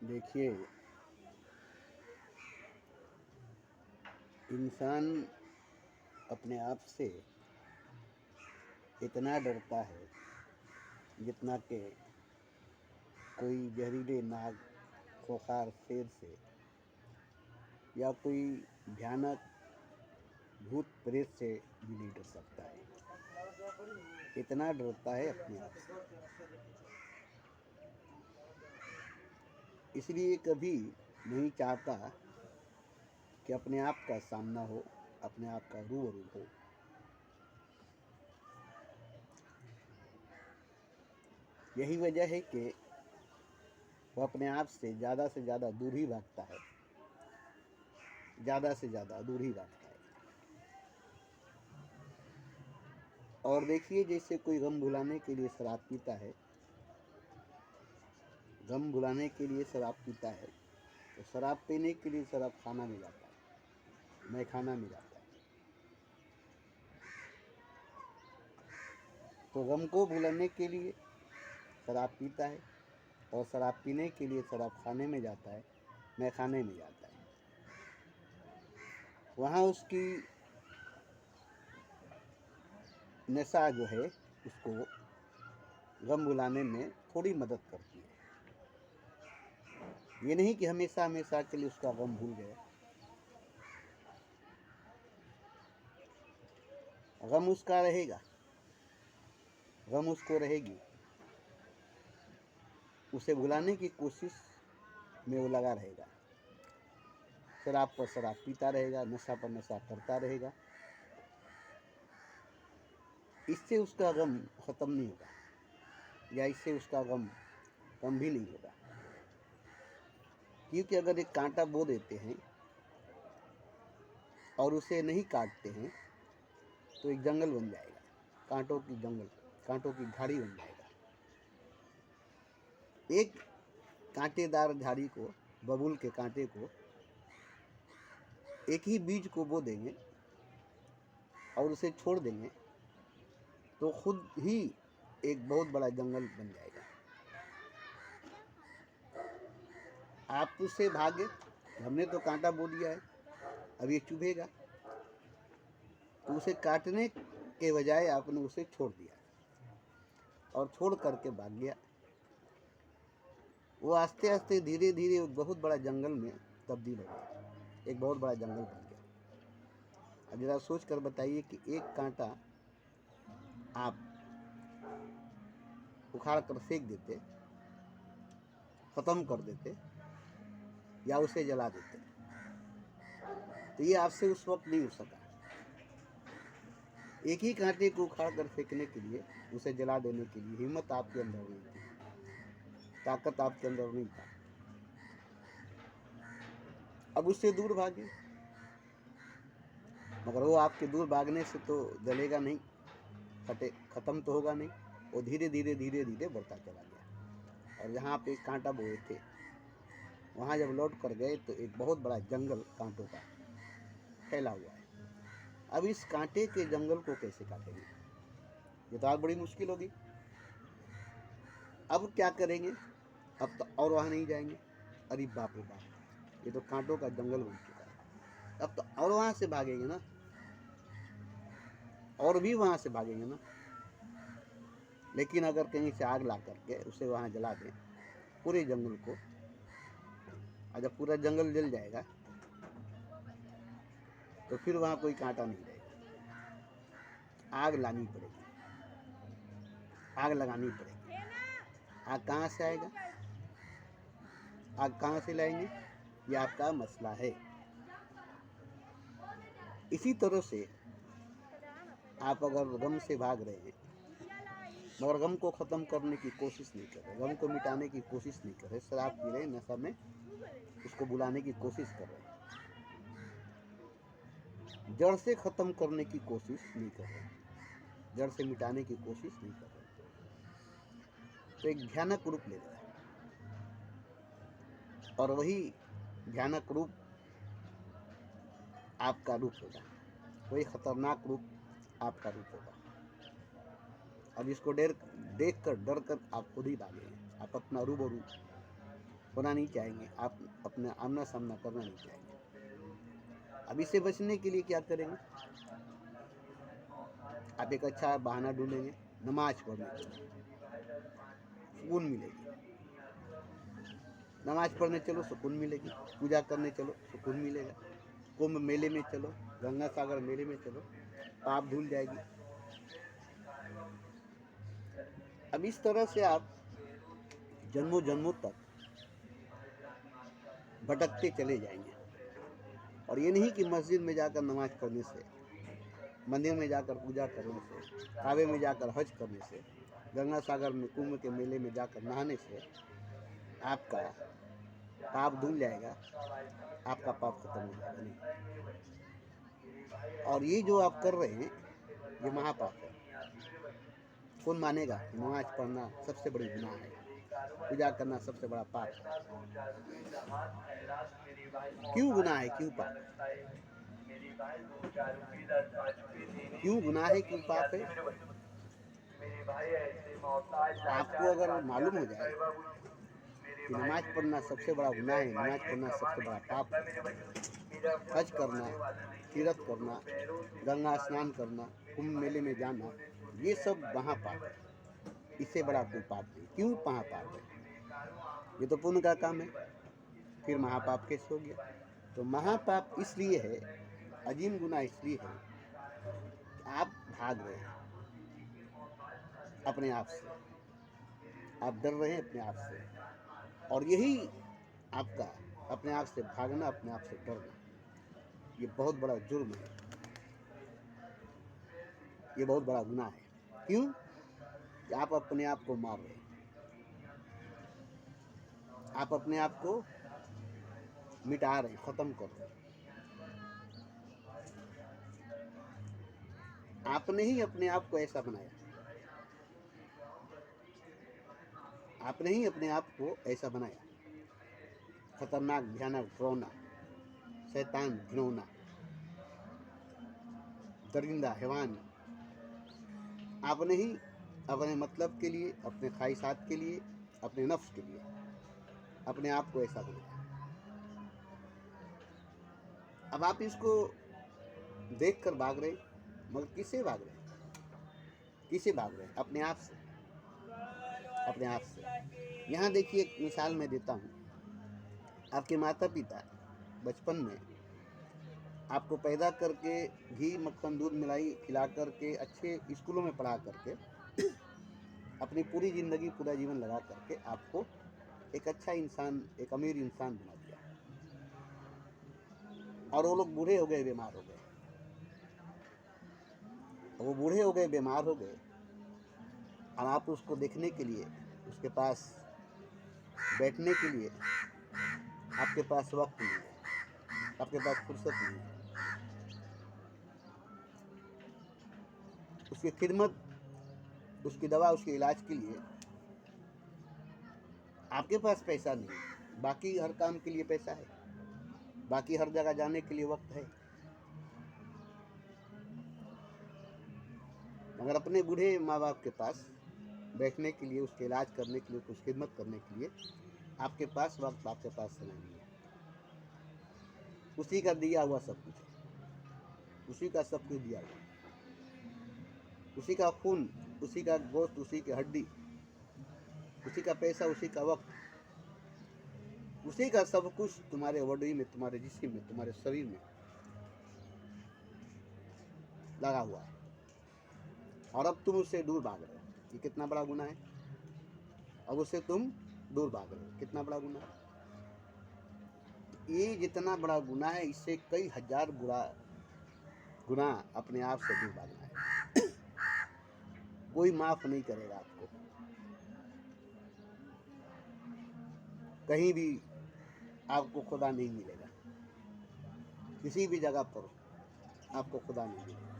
देखिए, इंसान अपने आप से इतना डरता है जितना कि कोई जहरीले नाग खोखार शेर से या कोई भयानक भूत प्रेत से भी नहीं डर सकता है। इतना डरता है अपने आप से, इसलिए कभी नहीं चाहता कि अपने आप का सामना हो, अपने आप का रूबरू हो। यही वजह है कि वह अपने आप से ज़्यादा दूर ही भागता है, ज़्यादा से ज़्यादा दूर ही भागता है। और देखिए, जैसे कोई गम भुलाने के लिए शराब पीता है, गम भुलाने के लिए शराब पीता है, तो शराब पीने के लिए शराब खाना में जाता है, मैखाना में जाता है। तो गम को भुलाने के लिए शराब पीता है और शराब पीने के लिए शराब खाने में जाता है, मैखाने में जाता है। वहाँ उसकी नशा जो है उसको गम भुलाने में थोड़ी मदद करती है। ये नहीं कि हमेशा हमेशा के लिए उसका गम भूल गए। गम उसका रहेगा, गम उसको रहेगी। उसे भुलाने की कोशिश में वो लगा रहेगा, शराब पर शराब पीता रहेगा, नशा पर नशा करता रहेगा। इससे उसका गम ख़त्म नहीं होगा, या इससे उसका गम कम भी नहीं होगा। क्योंकि अगर एक कांटा बो देते हैं और उसे नहीं काटते हैं तो एक जंगल बन जाएगा, कांटों की जंगल, कांटों की झाड़ी बन जाएगा। एक कांटेदार झाड़ी को, बबूल के कांटे को, एक ही बीज को बो देंगे और उसे छोड़ देंगे तो खुद ही एक बहुत बड़ा जंगल बन जाएगा। आप उससे भागे, हमने तो कांटा बो दिया है, अब ये चुभेगा, तो उसे काटने के बजाय आपने उसे छोड़ दिया और छोड़ करके भाग गया। वो आस्ते आस्ते धीरे धीरे बहुत बड़ा जंगल में तब्दील हो गया, एक बहुत बड़ा जंगल बन गया। अब जरा सोच कर बताइए कि एक कांटा आप उखाड़ कर फेंक देते, ख़त्म कर देते या उसे जला देते, तो ये आपसे उस वक्त नहीं हो सका। एक ही कांटे को उखाड़ कर फेंकने के लिए, उसे जला देने के लिए हिम्मत आपके अंदर नहीं थी, ताकत आपके अंदर नहीं था। अब उससे दूर भागे, मगर वो आपके दूर भागने से तो जलेगा नहीं, ख़त्म तो होगा नहीं। वो धीरे धीरे धीरे धीरे बढ़ता चला गया और जहाँ पे कांटा बोए थे वहाँ जब लौट कर गए तो एक बहुत बड़ा जंगल कांटों का फैला हुआ है। अब इस कांटे के जंगल को कैसे काटेंगे, ये तो आज बड़ी मुश्किल होगी। अब क्या करेंगे, अब तो और वहाँ नहीं जाएंगे। अरे बाप रे बाप, ये तो कांटों का जंगल बन चुका है, अब तो और वहाँ से भागेंगे ना, और भी वहाँ से भागेंगे ना। लेकिन अगर कहीं से आग ला करके उसे वहाँ जला दें, पूरे जंगल को, और जब पूरा जंगल जल जाएगा तो फिर वहाँ कोई कांटा नहीं रहेगा। आग लानी पड़ेगी, आग लगानी पड़ेगी। आग कहाँ से आएगा, आग कहाँ से लाएंगे, ये आपका मसला है। इसी तरह से आप अगर गम से भाग रहे हैं मगर गम को ख़त्म करने की कोशिश नहीं कर रहे, गम को मिटाने की कोशिश नहीं कर रहे, शराब पी रहे, नशा में उसको बुलाने की कोशिश कर रहे, जड़ से ख़त्म करने की कोशिश नहीं कर रहे, जड़ से मिटाने की कोशिश नहीं कर रहे, तो एक भयानक रूप ले रहा है। और वही भयानक रूप आपका रूप होगा, वही खतरनाक रूप आपका रूप होगा। अब इसको देख कर डर कर आप खुद ही भागेंगे, आप अपना रूबरू होना नहीं चाहेंगे, आप अपने आमना सामना करना नहीं चाहेंगे। अब इससे बचने के लिए क्या करेंगे? आप एक अच्छा बहाना ढूंढेंगे, नमाज पढ़ने के लिए सुकून मिलेगी। नमाज पढ़ने चलो सुकून मिलेगी, पूजा करने चलो सुकून मिलेगा, कुंभ मेले में चलो, गंगा सागर मेले में चलो, पाप धुल जाएगी। अब इस तरह से आप जन्मों जन्मों तक भटकते चले जाएंगे। और ये नहीं कि मस्जिद में जाकर नमाज पढ़ने से, मंदिर में जाकर पूजा करने से, काबे में जाकर हज करने से, गंगा सागर में कुंभ के मेले में जाकर नहाने से आपका पाप धुल जाएगा, आपका पाप खत्म हो जाएगा, नहीं। और ये जो आप कर रहे हैं ये महापाप है। कौन मानेगा कि नमाज पढ़ना सबसे बड़ी गुनाह है, पूजा करना सबसे बड़ा पाप है? क्यों गुनाह है, क्यों पाप है? क्यों गुनाह है, क्यों पाप है? आपको अगर मालूम हो जाए कि नमाज पढ़ना सबसे बड़ा गुनाह है, नमाज पढ़ना सबसे बड़ा पाप है, हज करना, तीर्थ करना, गंगा स्नान करना, कुंभ मेले में जाना, ये सब महापाप है। इससे बड़ा कोई पाप नहीं। क्यों महापाप है? ये तो पुण्य का काम है, फिर महापाप कैसे हो गया? तो महापाप इसलिए है, अजीम गुनाह इसलिए है कि आप भाग रहे हैं अपने आप से, आप डर रहे हैं अपने आप से, और यही आपका अपने आप से भागना, अपने आप से डरना, ये बहुत बड़ा जुर्म है, ये बहुत बड़ा गुनाह है। क्यों? कि आप अपने आप को मार रहे हैं, आप अपने आप को मिटा रहे हैं, खत्म कर रहे हैं। आपने ही अपने आप को ऐसा बनाया, आपने ही अपने आप को ऐसा बनाया, खतरनाक, भयानक, डरावना, शैतान, घिनौना, दरिंदा, हैवान। आपने ही अपने मतलब के लिए, अपने ख्वाहिशात के लिए, अपने नफ्स के लिए अपने आप को ऐसा बनाया। अब आप इसको देख कर भाग रहे, मगर किससे भाग रहे? किससे भाग रहे? अपने आप से, अपने आप से। यहाँ देखिए, एक मिसाल मैं देता हूँ। आपके माता पिता बचपन में आपको पैदा करके घी मक्खन दूध मिलाई खिला करके अच्छे स्कूलों में पढ़ा करके अपनी पूरी ज़िंदगी, पूरा जीवन लगा करके आपको एक अच्छा इंसान, एक अमीर इंसान बना दिया, और वो लोग बूढ़े हो गए, बीमार हो गए। वो बूढ़े हो गए, बीमार हो गए, और आप उसको देखने के लिए, उसके पास बैठने के लिए आपके पास वक्त नहीं है, आपके पास फुर्सत नहीं है। उसकी खिदमत, उसकी दवा, उसके इलाज के लिए आपके पास पैसा नहीं है। बाकी हर काम के लिए पैसा है, बाकी हर जगह जाने के लिए वक्त है, मगर अपने बूढ़े माँ बाप के पास बैठने के लिए, उसके इलाज करने के लिए, उसकी खिदमत करने के लिए आपके पास वक्त, आपके पास समय नहीं है। उसी का दिया हुआ सब कुछ है, उसी का सब कुछ दिया हुआ, उसी का खून, उसी का गोश्त, उसी की हड्डी, उसी का पैसा, उसी का वक्त, उसी का सब कुछ तुम्हारे बॉडी में, तुम्हारे जिस्म में, तुम्हारे शरीर में लगा हुआ है, और अब तुम उससे दूर भाग रहे हो। ये कितना बड़ा गुनाह है? अब उससे तुम दूर भाग रहे हो, कितना बड़ा गुनाह है? ये जितना बड़ा गुनाह है, इससे कई हजार गुनाह अपने आप से दूर भागना है। कोई माफ नहीं करेगा आपको, कहीं भी आपको खुदा नहीं मिलेगा, किसी भी जगह पर आपको खुदा नहीं मिलेगा,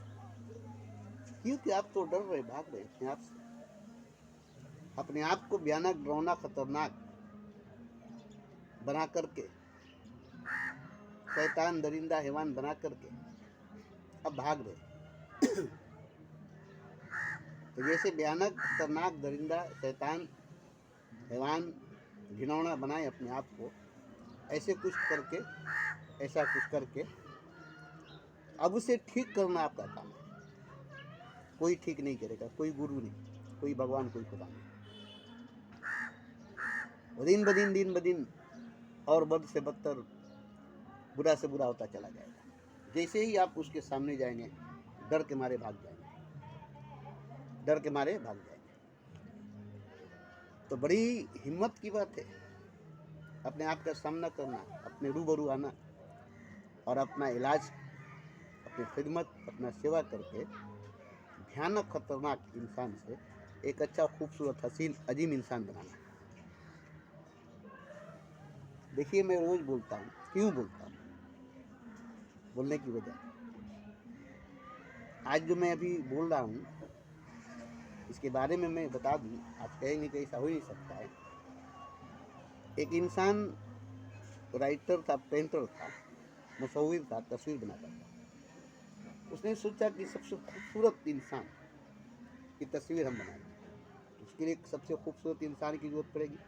क्योंकि आप तो डर रहे, भाग रहे अपने आप से, अपने आप को भयानक, डरावना, खतरनाक बना करके, शैतान, दरिंदा, हैवान बना करके अब भाग रहे। तो जैसे भयानक, खतरनाक, दरिंदा, शैतान, हैवान, घिनौना बनाए अपने आप को, ऐसे कुछ करके, ऐसा कुछ करके अब उसे ठीक करना आपका काम है। कोई ठीक नहीं करेगा, कोई गुरु नहीं, कोई भगवान, कोई खुदा नहीं। दिन ब दिन और बद से बदतर, बुरा से बुरा होता चला जाएगा। जैसे ही आप उसके सामने जाएंगे, डर के मारे भाग जाएंगे, डर के मारे भाग जाएंगे। तो बड़ी हिम्मत की बात है अपने आप का सामना करना, अपने रूबरू आना और अपना इलाज, अपनी खिदमत, अपना सेवा करके भयानक खतरनाक इंसान से एक अच्छा, खूबसूरत, हसीन, अजीम इंसान बनाना। देखिए, मैं रोज बोलता हूँ, क्यों बोलता हूँ, बोलने की वजह, आज जो मैं अभी बोल रहा हूँ इसके बारे में मैं बता दूँ। आप कहेंगे कि ऐसा हो नहीं सकता है। एक इंसान राइटर था, पेंटर था, मुसव्विर था, तस्वीर बनाता था। उसने सोचा कि सबसे खूबसूरत इंसान की तस्वीर हम बनाएंगे। उसके लिए सबसे खूबसूरत इंसान की जरूरत पड़ेगी।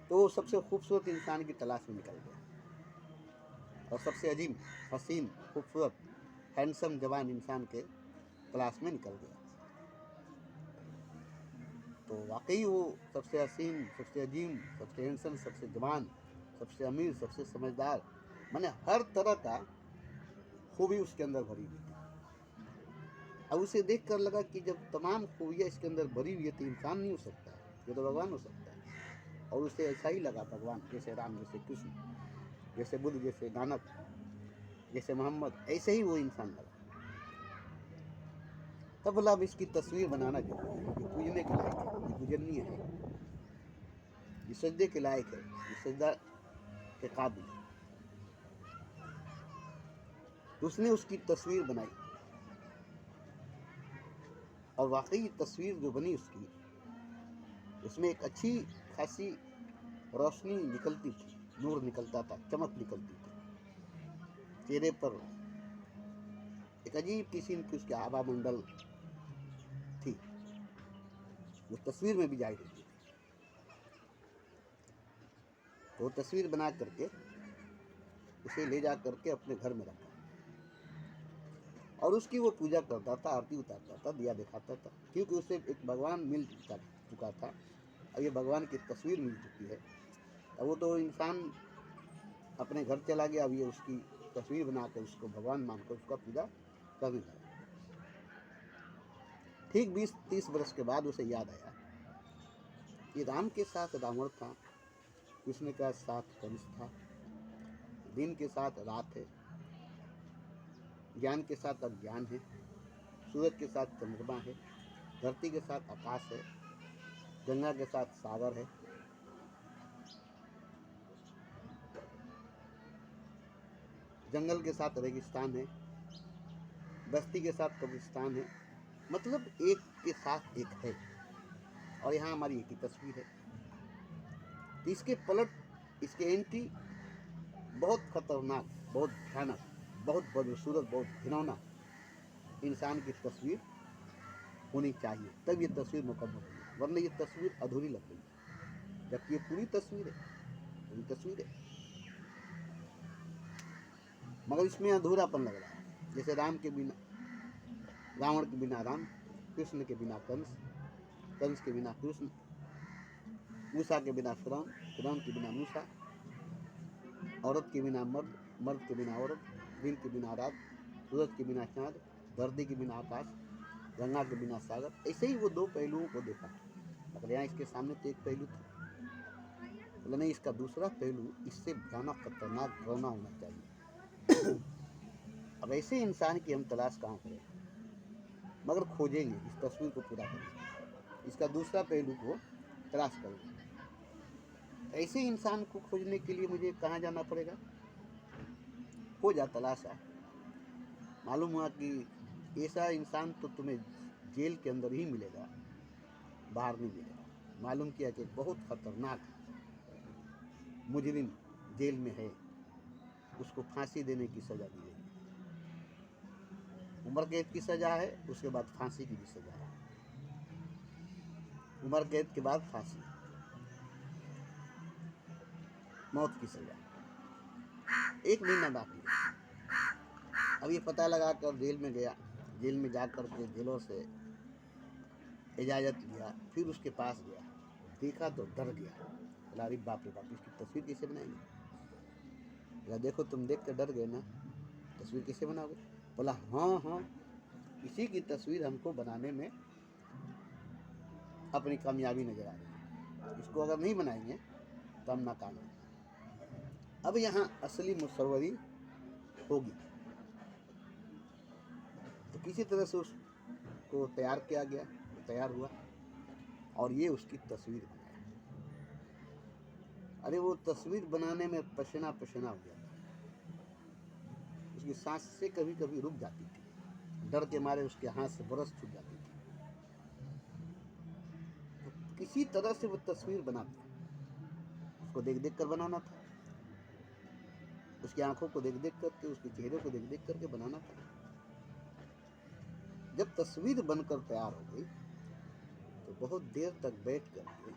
तो वो सबसे खूबसूरत इंसान की तलाश में निकल गया और सबसे अजीम, हसीन, खूबसूरत, हैंडसम, जवान इंसान के तलाश में निकल गया। तो वाकई वो सबसे हसीन, सबसे अजीम, सबसे हैंडसम, सबसे जवान, सबसे अमीर, सबसे समझदार, माने हर तरह का खूबी उसके अंदर भरी हुई थी। अब उसे देख कर लगा कि जब तमाम खूबियाँ इसके अंदर भरी हुई है तो इंसान नहीं हो सकता है, ये तो भगवान हो सकता है। और उसे ऐसा ही लगा, भगवान जैसे राम, जैसे कृष्ण, जैसे बुद्ध, जैसे नानक, जैसे मोहम्मद, ऐसे ही वो इंसान लगा। तब बोला अब इसकी तस्वीर बनाना जरूरी है, ये पूजने के लायक है, ये पूजनीय है, ये सजदे के लायक है, ये सजदा के काबिल है। तो उसने उसकी तस्वीर बनाई और वाकई तस्वीर जो बनी उसकी, उसमें एक अच्छी खासी रोशनी निकलती थी, नूर निकलता था, चमक निकलती थी। चेहरे पर एक अजीब किस्म की उसकी आभा मंडल थी, वो तस्वीर में भी जाहिर होती थी। तो वो तस्वीर बना करके उसे ले जा करके अपने घर में रखा और उसकी वो पूजा करता था, आरती उतारता था, दिया दिखाता था, क्योंकि उसे एक भगवान मिल चुका था। अब ये भगवान की तस्वीर मिल चुकी है। अब वो तो इंसान अपने घर चला गया, अब ये उसकी तस्वीर बनाकर उसको भगवान मानकर उसका पूजा करने लगा। ठीक 20-30 वर्ष के बाद उसे याद आया कि राम के साथ रावण था, कृष्ण के साथ कंस था, दिन के साथ रात है, ज्ञान के साथ अज्ञान है, सूरज के साथ चंद्रमा है, धरती के साथ आकाश है, गंगा के साथ सागर है, जंगल के साथ रेगिस्तान है, बस्ती के साथ कब्रिस्तान है। मतलब एक के साथ एक है और यहाँ हमारी एक ही तस्वीर है। तो इसके पलट, इसके एंट्री बहुत खतरनाक, बहुत भयानक, बहुत बदसूरत, बहुत घिनौना इंसान की तस्वीर होनी चाहिए, तब ये तस्वीर मुकम्मल होगी, वरना ये तस्वीर अधूरी लग रही है, जबकि ये पूरी तस्वीर है, पूरी तस्वीर है, मगर इसमें अधूरापन लग रहा है। जैसे राम के बिना, रावण के बिना राम, कृष्ण के बिना कंस, कंस के बिना कृष्ण, मूसा के बिना फिरौन, फिरौन के बिना मूसा, औरत के बिना मर्द, मर्द के बिना औरत, दिन के बिना रात, सूरज के बिना चाँद, धरती के बिना आकाश, गंगा के बिना सागर। ऐसे ही वो दो पहलुओं को देखा, मगर यहाँ इसके सामने तो एक पहलू था। बोला नहीं, इसका दूसरा पहलू इससे भयानक, खतरनाक, डरावना होना चाहिए। अब ऐसे इंसान की हम तलाश कहाँ करें, मगर खोजेंगे, इस तस्वीर को पूरा करेंगे, इसका दूसरा पहलू को तलाश करेंगे। ऐसे इंसान को खोजने के लिए मुझे कहाँ जाना पड़ेगा? खोजा, तलाशा, मालूम हुआ कि ऐसा इंसान तो तुम्हें जेल के अंदर ही मिलेगा, बाहर नहीं मिलेगा। मालूम किया कि एक बहुत खतरनाक मुजरिम जेल में है, उसको फांसी देने की सज़ा दी गई है। उम्र कैद की सज़ा है, उसके बाद फांसी की भी सज़ा है, उम्र कैद के बाद फांसी। मौत की सजा। 1 महीना बाकी है। अब ये पता लगा कर जेल में गया। जेल में जा कर के जेलों से इजाज़त लिया। फिर उसके पास गया, देखा तो डर गया। बोला अरे बाप रे बाप, इसकी तस्वीर कैसे बनाएंगे? बोला देखो तुम देख कर डर गए ना, तस्वीर कैसे बनाओगे? बोला हाँ हाँ, इसी की तस्वीर हमको बनाने में अपनी कामयाबी नजर आ रही है। इसको अगर नहीं बनाएंगे तो हम नाकाम हैं। अब यहाँ असली मुसव्वरी होगी। तो किसी तरह से उसको तैयार किया गया, तैयार हुआ और ये उसकी तस्वीर बनाया। अरे वो तस्वीर बनाने में पसीना पसीना हो गया था। उसकी सांसें कभी कभी रुक जाती थी, डर के मारे उसके हाथ से बरस छूट जाती थी। तो किसी तरह से वो तस्वीर बनाता, उसको देख देख कर बनाना था, उसकी आंखों को देख देख करके, उसके चेहरे को देख देख करके बनाना था। जब तस्वीर बनकर तैयार हो गई तो बहुत देर तक बैठ करके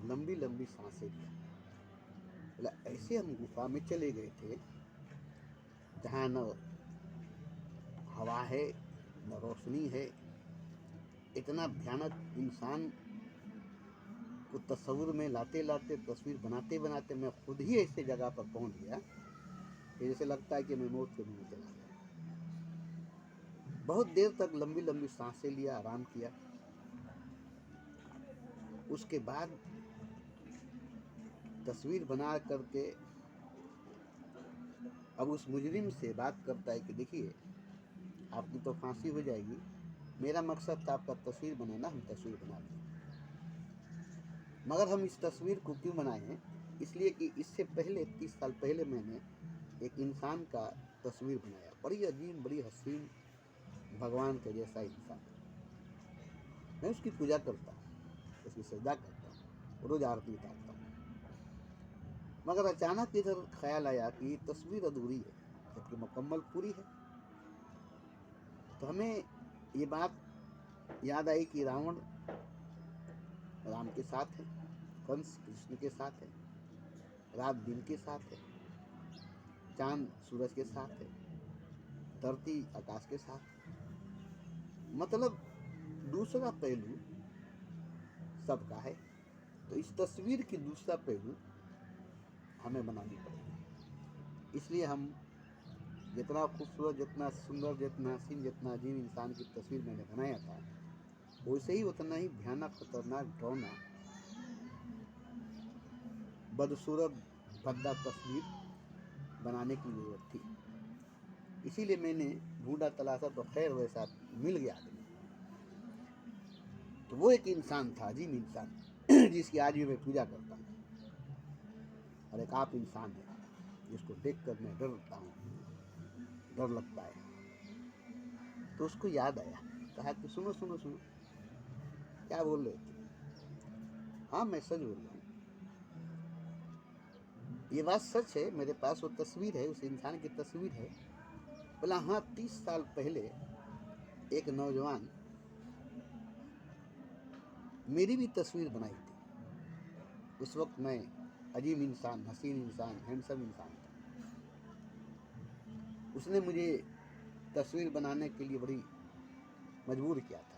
लंबी लंबी सांसें लिया। बोला ऐसे हम गुफा में चले गए थे जहाँ न हवा है न रोशनी है। इतना भयानक इंसान को तस्वुर में लाते लाते, तस्वीर बनाते बनाते मैं खुद ही ऐसे जगह पर पहुंच गया कि जैसे लगता है कि मैं मौत के मुंह में चला गया। बहुत देर तक लंबी लंबी सांसें लिया, आराम किया। उसके बाद तस्वीर बना करके अब उस मुजरिम से बात करता है कि देखिए आपकी तो फांसी हो जाएगी, मेरा मकसद था आपका तस्वीर बनाना, हम तस्वीर बना लें, मगर हम इस तस्वीर को क्यों बनाए हैं? इसलिए कि इससे पहले 30 साल पहले मैंने एक इंसान का तस्वीर बनाया, बड़ी अजीब, बड़ी हसीन, भगवान के जैसा इंसान। मैं उसकी पूजा करता हूँ, उसकी सजदा करता हूँ, रोज आरती उतारता हूँ। मगर अचानक इधर ख्याल आया कि ये तस्वीर अधूरी है जबकि मुकम्मल पूरी है। तो हमें ये बात याद आई कि रावण राम के साथ है, कंस कृष्ण के साथ है, रात दिन के साथ है, चांद सूरज के साथ है, धरती आकाश के साथ। मतलब दूसरा पहलू सबका है। तो इस तस्वीर की दूसरा पहलू हमें बनानी पड़ेगी। इसलिए हम जितना खूबसूरत, जितना सुंदर, जितना हसीन, जितना अजीब इंसान की तस्वीर मैंने बनाया था, वैसे ही उतना ही भयानक, खतरनाक, डरावना, बदसूरत, भद्दा तस्वीर बनाने की जरूरत थी। इसीलिए मैंने ढूंढा तलाशा तो खैर वैसा मिल गया आदमी। तो वो एक इंसान था, अजीब इंसान, जिसकी आज भी मैं पूजा करता हूँ। और एक आप इंसान है जिसको देख कर मैं डरता हूँ, डर लगता है। तो उसको याद आया, कहा कि सुनो सुनो सुनो, क्या बोल रहे थे? हाँ मैं सच बोल रहा हूँ, ये बात सच है, मेरे पास वो तस्वीर है, उस इंसान की तस्वीर है। बोला हाँ, 30 साल पहले एक नौजवान मेरी भी तस्वीर बनाई थी। उस वक्त मैं अजीब इंसान, हसीन इंसान, हैंडसम इंसान था। उसने मुझे तस्वीर बनाने के लिए बड़ी मजबूर किया था।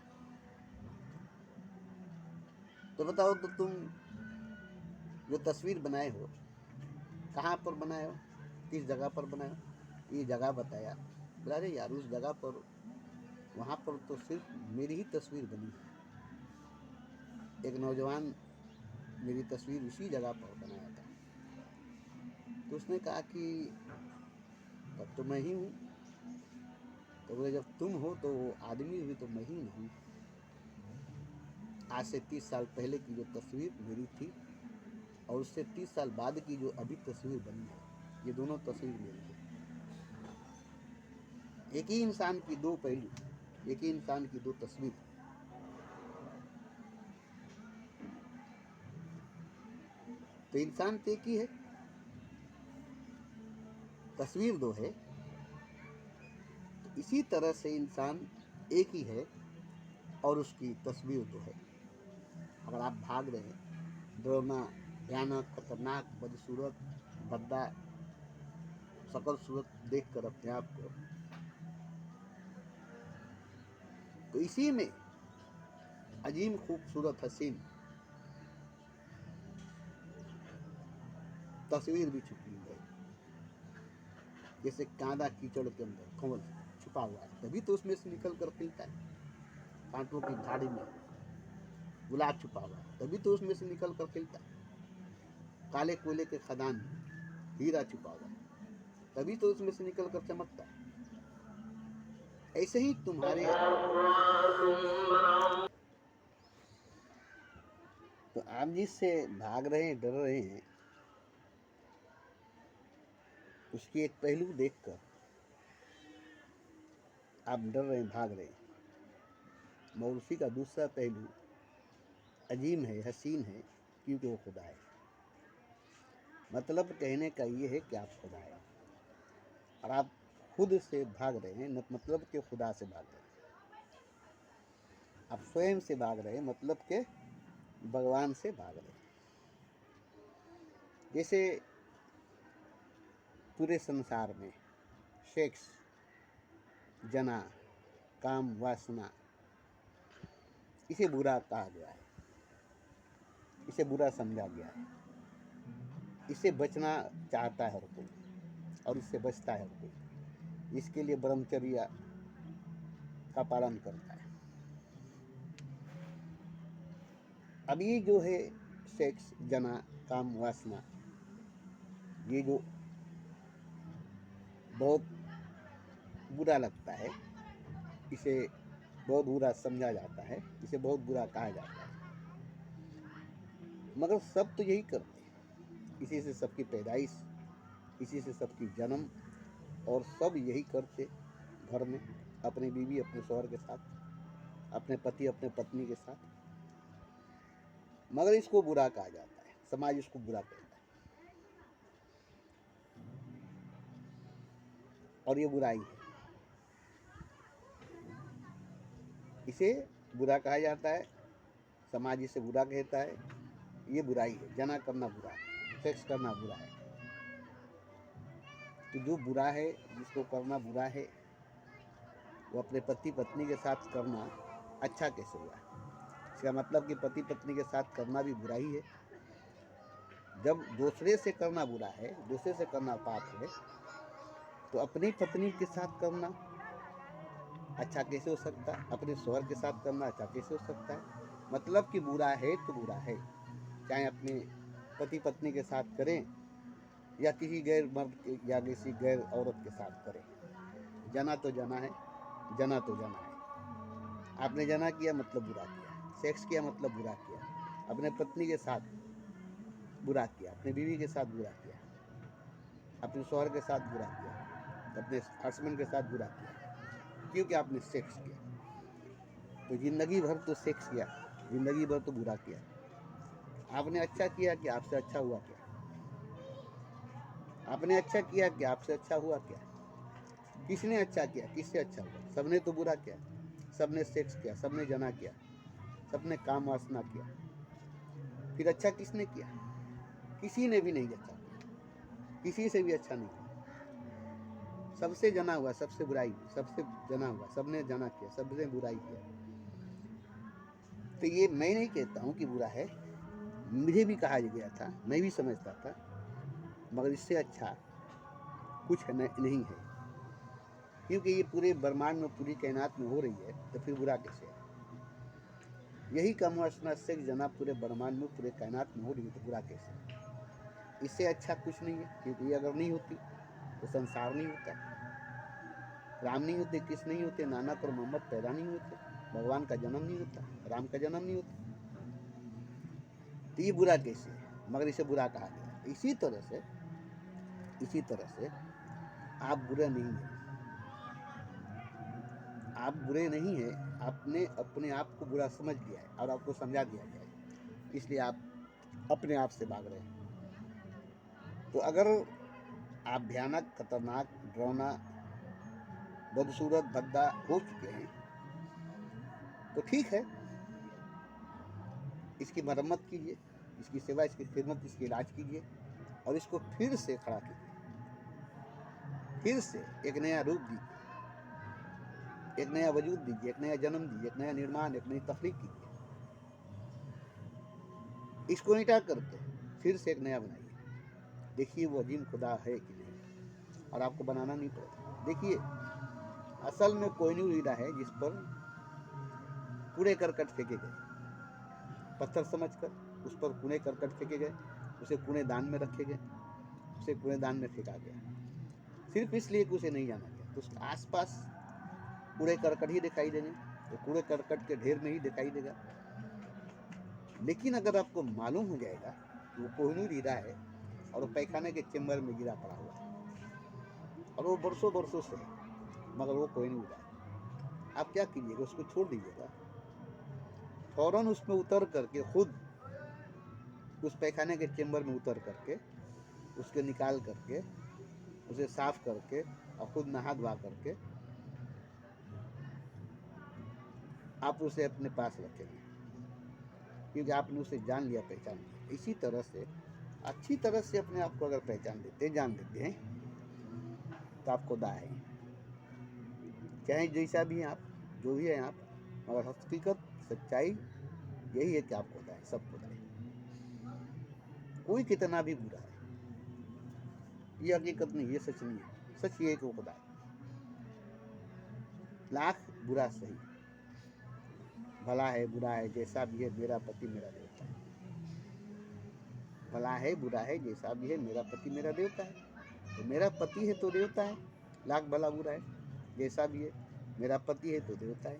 तो बताओ, तो तुम जो तस्वीर बनाए हो, कहाँ पर बनाए हो, किस जगह पर बनाए हो? ये जगह बताया। बोला अरे यार, उस जगह पर, वहाँ पर तो सिर्फ मेरी ही तस्वीर बनी है। एक नौजवान मेरी तस्वीर उसी जगह पर बनाया था। तो उसने कहा कि तब तो मैं ही हूँ। तो बोले जब तुम हो तो वो आदमी भी तो मैं ही हूँ। आज से 30 साल पहले की जो तस्वीर मेरी थी और उससे 30 साल बाद की जो अभी तस्वीर बनी है, ये दोनों तस्वीर मेरी है। एक ही इंसान की दो पहलू, एक ही इंसान की दो तस्वीर। तो इंसान तो एक ही है, तस्वीर दो है। तो इसी तरह से इंसान एक ही है और उसकी तस्वीर दो है। अगर आप भाग रहे हैं, डरावना, भयानक, खतरनाक, बदसूरत, भद्दा सकल सूरत देखकर अपने आप को, तो इसी में अजीम खूबसूरत हसीन तस्वीर भी छुपी है, जैसे कांदा कीचड़ के अंदर कमल छुपा हुआ है, तभी तो उसमें से निकल कर खिलता है। कांटों की झाड़ी में गुलाब छुपा हुआ है, तभी तो उसमें से निकल कर खिलता है। काले कोयले के खदान में हीरा छुपा हुआ है, तभी तो उसमें से निकल कर चमकता है। ऐसे ही तुम्हारे, तो आप जिससे भाग रहे हैं, डर रहे हैं, उसके एक पहलू देखकर आप डर रहे हैं, भाग रहे हैं, मगर उसी का दूसरा पहलू अजीम है, हसीन है, क्योंकि वो खुदा है। मतलब कहने का ये है कि आप खुदा है और आप खुद से भाग रहे हैं, मतलब के खुदा से भाग रहे हैं। आप स्वयं से भाग रहे हैं, मतलब के भगवान से भाग रहे हैं। जैसे पूरे संसार में सेक्स, जना, काम, वासना, इसे बुरा कहा गया है, इसे बुरा समझा गया है, इससे बचना चाहता है हर कोई और इससे बचता है हर कोई, इसके लिए ब्रह्मचर्य का पालन करता है। अब ये जो है सेक्स, जना, काम, वासना, ये जो बहुत बुरा लगता है, इसे बहुत बुरा समझा जाता है, इसे बहुत बुरा कहा जाता है, मगर सब तो यही करते हैं। इसी से सबकी पैदाइश, इसी से सबकी जन्म, और सब यही करते घर में अपनी बीवी, अपने शौहर के साथ, अपने पति, अपने पत्नी के साथ, मगर इसको बुरा कहा जाता है, समाज इसको बुरा कहता है और ये बुराई है। इसे बुरा कहा जाता है, समाज इसे बुरा कहता है, ये बुराई है। जना करना बुरा है, सेक्स करना बुरा है। तो जो बुरा है, जिसको करना बुरा है, वो अपने पति पत्नी के साथ करना अच्छा कैसे हुआ? इसका मतलब कि पति पत्नी के साथ करना भी बुरा ही है। जब दूसरे से करना बुरा है, दूसरे से करना पाप है, तो अपनी पत्नी के साथ करना अच्छा कैसे हो सकता है? अपने शौहर के साथ करना अच्छा कैसे हो सकता है? मतलब कि बुरा है तो बुरा है, चाहे अपने पति पत्नी के साथ करें या किसी गैर मर्द या किसी गैर औरत के साथ करें। जना तो जना है, जना तो जना है। आपने जना किया मतलब बुरा किया, सेक्स किया मतलब बुरा किया, अपने पत्नी के साथ बुरा किया, अपनी बीवी के साथ बुरा किया, अपने शौहर के साथ बुरा किया, अपने हस्बैंड के साथ बुरा किया, क्योंकि आपने सेक्स किया। तो जिंदगी भर तो सेक्स किया, जिंदगी भर तो बुरा किया। आपने अच्छा किया कि आपसे अच्छा हुआ क्या? आपने अच्छा किया कि आपसे अच्छा हुआ क्या? किसने अच्छा किया, किससे अच्छा हुआ? सबने तो बुरा किया, सबने सेक्स किया, सबने जना किया, सबने काम वासना किया। फिर अच्छा किसने किया? किसी ने भी नहीं अच्छा किया, किसी से भी अच्छा नहीं किया। सबसे जना हुआ, सबसे बुराई, सबसे जना हुआ, सबने जना किया, सबने बुराई किया। तो ये मैं नहीं कहता हूँ कि बुरा है, मुझे भी कहा गया था, मैं भी समझता था, मगर इससे अच्छा कुछ नहीं है। क्योंकि ये पूरे ब्रह्मांड में, पूरी कायनात में हो रही है, तो फिर बुरा कैसे है? यही काम वासना से जना पूरे ब्रह्मांड में, पूरे कायनात में हो रही है, तो बुरा कैसे है? इससे अच्छा कुछ नहीं है। क्योंकि ये अगर नहीं होती तो संसार नहीं होता, राम नहीं होते, कृष्ण नहीं होते, नानक और मोहम्मद पैदा नहीं होते, भगवान का जन्म नहीं होता, राम का जन्म नहीं होता। तो ये बुरा कैसे है? मगर इसे बुरा कहा गया। इसी तरह से आप बुरे नहीं हैं, आप बुरे नहीं हैं, आपने अपने आप को बुरा समझ लिया है और आपको समझा दिया गया है, इसलिए आप अपने आप से भाग रहे हैं। तो अगर आप भयानक, खतरनाक, डरावना, बदसूरत, भद्दा हो चुके हैं, तो ठीक है, इसकी मरम्मत कीजिए, इसकी सेवा, इसकी खिदमत, इसकी इलाज कीजिए और इसको फिर से खड़ा कीजिए, फिर से एक नया रूप दीजिए, एक नया वजूद दीजिए, एक नया जन्म दीजिए, एक नया निर्माण, एक नई तख्लीक कीजिए। इसको मिटा करके फिर से एक नया बनाइए। देखिए वो अजीम खुदा है कि नहीं, और आपको बनाना नहीं पड़ेगा। देखिए असल में कोहिनूर हीरा है जिस पर कूड़े करकट फेंके गए, पत्थर समझकर उस पर कूड़े करकट फेंके गए, उसे कूड़ेदान में रखे गए, उसे कूड़ेदान में फेंका गया, सिर्फ इसलिए कि उसे नहीं जाना गया। तो उसके आसपास कूड़े करकट ही दिखाई देंगे, वो कूड़े करकट के ढेर में ही दिखाई देगा। लेकिन अगर आपको मालूम हो जाएगा कि वो कोहिनूर हीरा है और वो पैखाने के चेम्बर में गिरा पड़ा हुआ है और वो बरसों बरसों से है, मगर वो कोहिनूर हीरा है, आप क्या कीजिएगा? उसको छोड़ दीजिएगा, फौरन उसमें उतर करके खुद उस पैखाने के चेम्बर में उतर करके उसके निकाल करके उसे साफ करके और खुद नहा धोआ करके आप उसे अपने पास रखेंगे, क्योंकि आपने उसे जान लिया, पहचान लिया। इसी तरह से अच्छी तरह से अपने आप को अगर पहचान लेते, जान लेते हैं, तो आप खुदा है, चाहे जैसा भी हैं आप, जो भी हैं आप, मगर हकीकत सच्चाई यही है कि आप खुदा है, सब खुदा है। कोई कितना भी बुरा है, ये हकीकत नहीं, ये सच नहीं है। सच ये है कि वो खुदा है। लाख बुरा सही, भला है बुरा है जैसा भी है, मेरा पति मेरा देवता है। भला है बुरा है जैसा भी है, मेरा पति मेरा देवता है। तो मेरा पति है तो देवता है, लाख भला बुरा है जैसा भी है, मेरा पति है तो देवता है।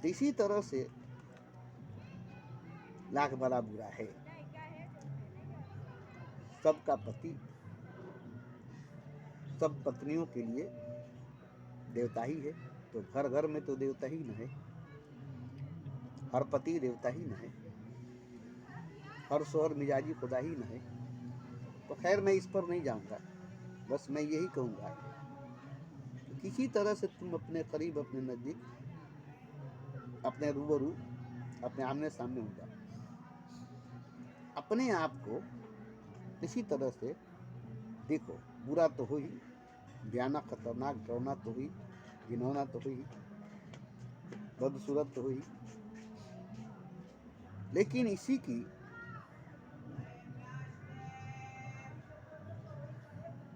तो इसी तरह से लाख भला बुरा है, सबका पति सब पत्नियों के लिए देवता ही है। तो घर घर में तो देवता ही न है, हर पति देवता ही न है, हर शोहर मिजाजी खुदा ही न है। तो खैर मैं इस पर नहीं जाऊंगा, बस मैं यही कहूँगा कि किसी तरह से तुम अपने करीब, अपने नज़दीक, अपने रूबरू, अपने आमने सामने हो जाओ। अपने आप को किसी तरह से देखो, बुरा तो हो ही, भयानक, खतरनाक, डरना तो ही, घिनौना तो ही, बदसूरत तो ही, लेकिन इसी की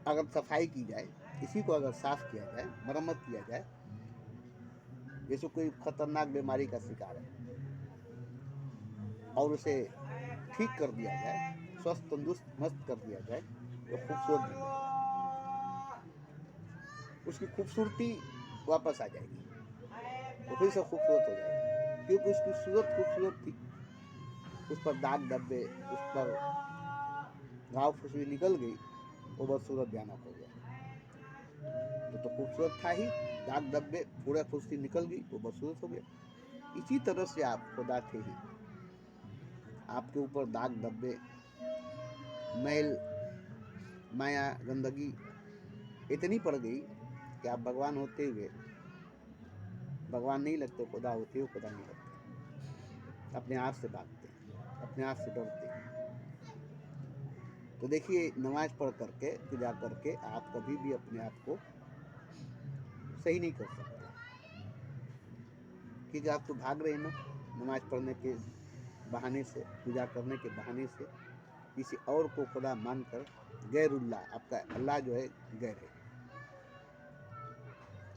अगर सफाई की जाए, इसी को अगर साफ किया जाए, मरम्मत किया जाए, जैसे कोई खतरनाक बीमारी का शिकार है और उसे ठीक कर दिया जाए, स्वस्थ तंदुरुस्त मस्त कर दिया जाए, तो खूबसूरत बन जाएगा, उसकी खूबसूरती वापस आ जाएगी, तो फिर से खूबसूरत हो जाएगी, क्योंकि उसकी सूरत खूबसूरत थी, उस पर दाग धब्बे, उस पर घाव फुसरी निकल गई, वो बदसूरत भयानक हो गया। तो खूबसूरत था ही, दाग धब्बे पूरा फुसरी निकल गई, वो बदसूरत हो गया। इसी तरह से आप खुदा थे ही, आपके ऊपर दाग धब्बे, मैल, माया, गंदगी इतनी पड़ गई कि आप भगवान होते हुए भगवान नहीं लगते, खुदा होते हुए खुदा नहीं लगते, अपने आप से भागते, अपने आप से डरते। तो देखिए, नमाज पढ़ करके, पूजा करके आप कभी भी अपने आप को सही नहीं कर सकते, क्योंकि आप तो भाग रहे ना, नमाज पढ़ने के बहाने से, पूजा करने के बहाने से, किसी और को खुदा मानकर, गैरुल्लाह, आपका अल्लाह जो है गैर है,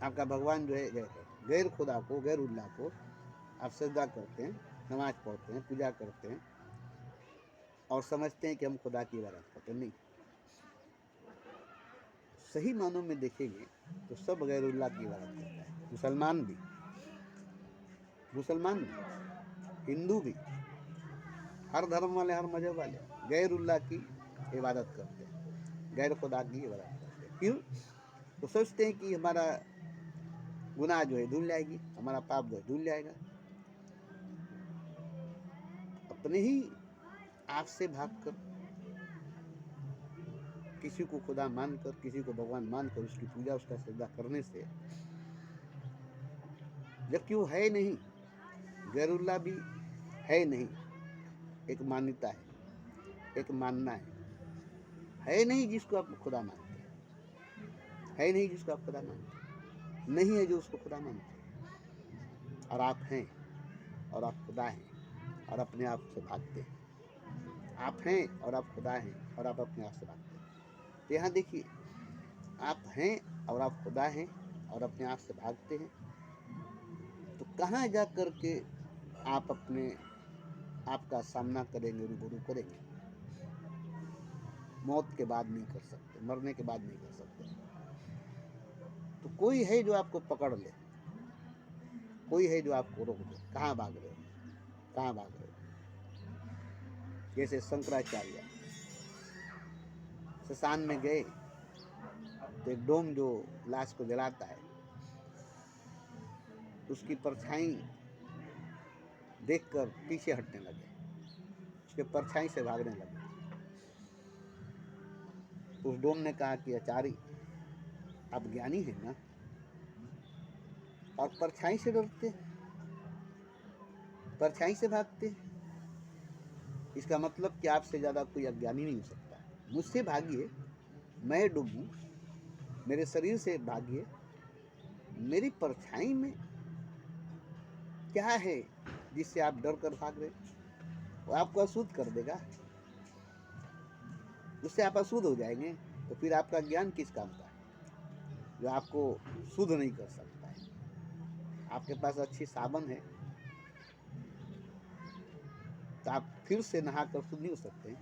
आपका भगवान जो है गैर है, गैर खुदा को, गैरुल्लाह को आप सजदा करते हैं, नमाज पढ़ते हैं, पूजा करते हैं और समझते हैं कि हम खुदा की इबादत करते हैं। नहीं, सही मानों में देखेंगे तो सब गैरुल्लाह की इबादत करता है, मुसलमान भी, हिंदू भी, हर धर्म वाले, हर मजहब वाले गैरुल्लाह की इबादत करते हैं, गैर खुदा की इबादत करते हैं। क्यों? तो सोचते हैं कि हमारा गुनाह जो है धुल जाएगी, हमारा पाप जो है धुल जाएगा। अपने ही आप से भागकर, किसी को खुदा मानकर, किसी को भगवान मानकर उसकी पूजा, उसका सजदा करने से, जबकि वो है नहीं, गैरुल्लाह भी है नहीं, एक मान्यता है, एक मानना है नहीं जिसको आप खुदा मानते है नहीं जिसको आप खुदा मानते, नहीं है जो उसको खुदा मानते, और आप हैं और आप खुदा हैं और अपने आप से भागते हैं। आप हैं और आप खुदा हैं और आप अपने आप से भागते हैं। तो यहाँ देखिए, आप हैं और आप खुदा हैं और अपने आप से भागते हैं, तो कहाँ जा कर के आप अपने आपका सामना करेंगे, रूबरू करेंगे? मौत के बाद नहीं कर सकते, मरने के बाद नहीं कर सकते। तो कोई है जो आपको पकड़ ले, कोई है जो आपको रोक दे। कहाँ भाग रहे हो, कहाँ भाग रहे हो? जैसे शंकराचार्य शमशान में गए तो एक डोम जो लाश को जलाता है, उसकी परछाई देखकर पीछे हटने लगे, उसके परछाई से भागने लगे। तो उस डोम ने कहा कि आचार्य, आप ज्ञानी हैं ना, और परछाई से डरते, परछाई से भागते, इसका मतलब कि आपसे ज्यादा कोई अज्ञानी नहीं हो सकता। मुझसे भागिए, मैं डूबूं, मेरे शरीर से भागिए, मेरी परछाई में क्या है जिससे आप डर कर भाग रहे? वो आपको अशुद्ध कर देगा, उससे आप अशुद्ध हो जाएंगे। तो फिर आपका ज्ञान किस काम का है जो आपको शुद्ध नहीं कर सकता है? आपके पास अच्छी साबन है तो आप फिर से नहा कर शुद्ध नहीं हो सकते।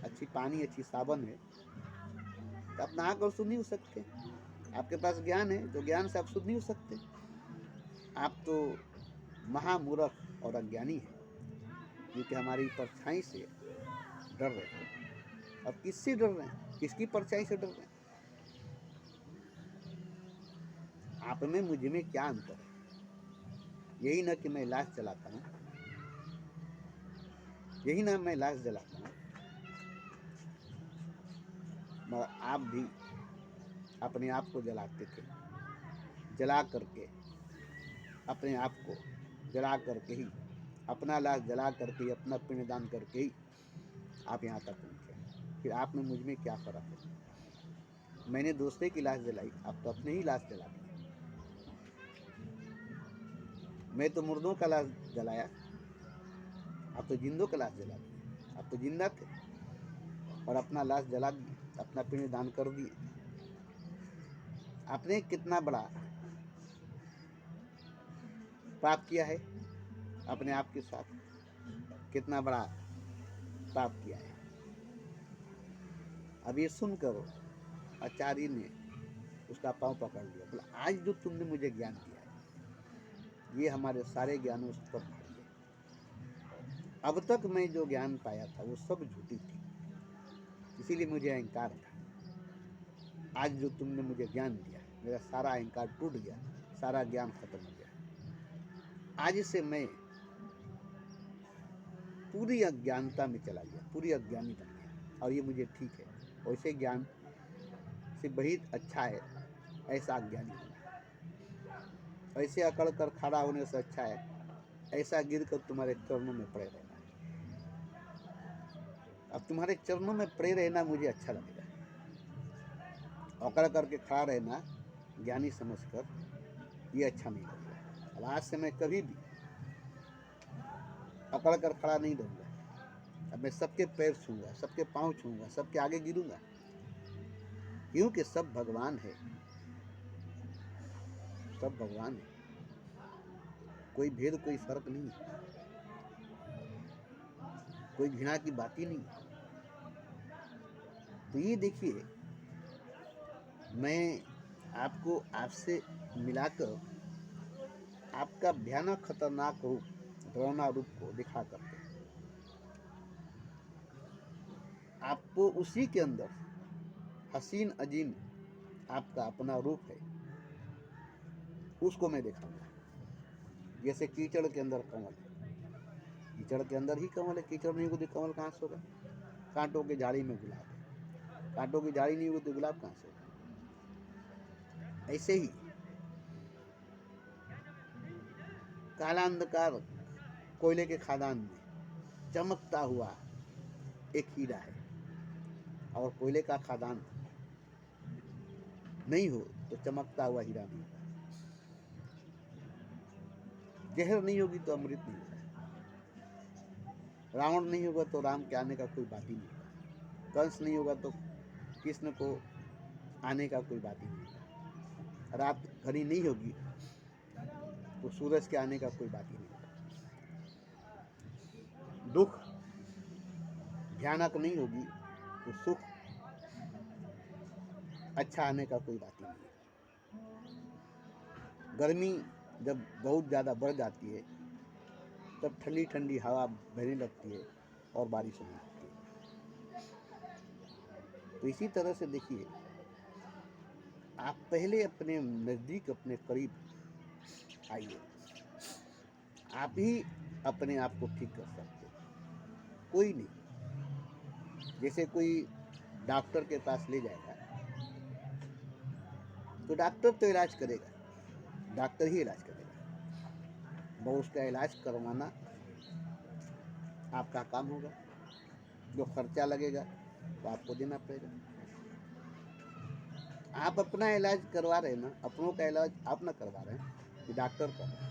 अच्छी पानी, अच्छी साबन है तो आप नहा कर शुद्ध नहीं हो सकते। आपके पास ज्ञान है तो ज्ञान से आप शुद्ध नहीं हो सकते। आप तो महामूर्ख और अज्ञानी है, क्योंकि हमारी परछाई से डर रहे हैं। और किससे डर रहे हैं? किसकी परछाई से डर रहे हैं? आप में मुझ में क्या अंतर है? यही ना कि मैं लाश जलाता हूँ, यही ना मैं लाश जलाता हूँ, मगर आप भी अपने आप को जलाते थे। जला करके, अपने आप को जला करके ही, अपना लाश जला करके ही, अपना पिंडदान करके ही आप यहाँ तक पहुँचे। फिर आप में मुझ में क्या फर्क है? मैंने दूसरे की लाश जलाई, आप तो अपने ही लाश जला दी। मैं तो मुर्दों का लाश जलाया, आप तो जिंदों का लाश जला दिए। आप तो जिंदा थे और अपना लाश जला दिए, अपना पिंड दान कर दिए। आपने कितना बड़ा पाप किया है अपने आप के साथ, कितना बड़ा पाप किया है। अब ये सुनकर आचार्य ने उसका पांव पकड़ लिया, बोला, आज जो तुमने मुझे ज्ञान दिया है, ये हमारे सारे ज्ञानों से पर भाग गए। अब तक मैं जो ज्ञान पाया था वो सब झूठी थी, इसीलिए मुझे अहंकार था। आज जो तुमने मुझे ज्ञान दिया, मेरा सारा अहंकार टूट गया, सारा ज्ञान खत्म हो गया। आज से मैं पूरी अज्ञानता में चला गया, पूरी अज्ञानी बन गया, और ये मुझे ठीक है। वैसे ज्ञान से बहुत अच्छा है ऐसा अज्ञानी होना। ऐसे अकड़ कर खड़ा होने से अच्छा है ऐसा गिर कर तुम्हारे चरणों में पड़े रहना। अब तुम्हारे चरणों में पड़े रहना मुझे अच्छा लगेगा। अकड़ करके खड़ा रहना ज्ञानी समझकर, ये अच्छा नहीं लगेगा। अब आज से मैं कभी भी अकड़ कर खड़ा नहीं रहूँगा। अब मैं सबके पैर छूँगा, सबके पाँव छूँगा, सबके आगे गिरूँगा, क्योंकि सब भगवान है, सब भगवान है। कोई भेद, कोई फर्क नहीं है, कोई घृणा की बात ही नहीं है। तो ये देखिए, मैं आपको आपसे मिलाकर आपका भयानक खतरनाक रूप, डरावना रूप को दिखा करके आपको उसी के अंदर हसीन अजीम आपका अपना रूप है, उसको मैं दिखाऊंगा। जैसे कीचड़ के अंदर कमल है, कीचड़ के अंदर ही कमल है, कीचड़ नहीं होगी तो कमल कहाँ से होगा? कांटों की झाड़ी में गुलाब है, कांटों की झाड़ी नहीं होगी तो गुलाब कहाँ से होगा? ऐसे ही काला अंधकार कोयले के खादान में चमकता हुआ एक हीरा है, और कोयले का खदान नहीं हो तो चमकता हुआ हीरा नहीं होगा। जहर नहीं होगी तो अमृत नहीं होगा। रावण नहीं होगा तो राम के आने का कोई बात ही नहीं होगा। कंस नहीं होगा तो कृष्ण को आने का कोई बात ही नहीं होगा। रात घड़ी नहीं होगी तो सूरज के आने का कोई बात ही नहीं होगा। दुख भयानक नहीं होगी तो सुख अच्छा आने का कोई बात ही नहीं है। गर्मी जब बहुत ज़्यादा बढ़ जाती है तब ठंडी ठंडी हवा बहने लगती है और बारिश होने लगती है। तो इसी तरह से देखिए, आप पहले अपने नज़दीक, अपने करीब आइए। आप ही अपने आप को ठीक कर सकते हो, कोई नहीं। जैसे कोई डॉक्टर के पास ले जाएगा तो डॉक्टर तो इलाज करेगा, डॉक्टर ही इलाज करेगा, वो उसका इलाज करवाना आपका काम होगा। जो खर्चा लगेगा तो आपको देना पड़ेगा। आप अपना इलाज करवा रहे हैं ना, अपनों का इलाज आप ना करवा रहे हैं कि डॉक्टर कर रहे हैं।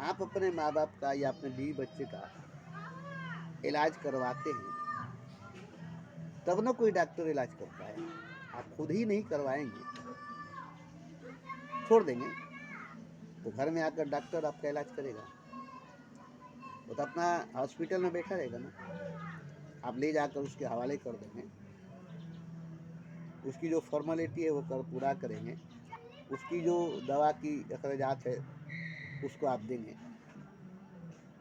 आप अपने माँ बाप का या अपने बीवी बच्चे का इलाज करवाते हैं तब ना कोई डॉक्टर इलाज करता है। आप खुद ही नहीं करवाएंगे, छोड़ देंगे, तो घर में आकर डॉक्टर आपका इलाज करेगा। वो तो अपना हॉस्पिटल में बैठा रहेगा ना, आप ले जाकर उसके हवाले कर देंगे, उसकी जो फॉर्मेलिटी है वो पूरा करेंगे, उसकी जो दवा की अखराजात है उसको आप देंगे,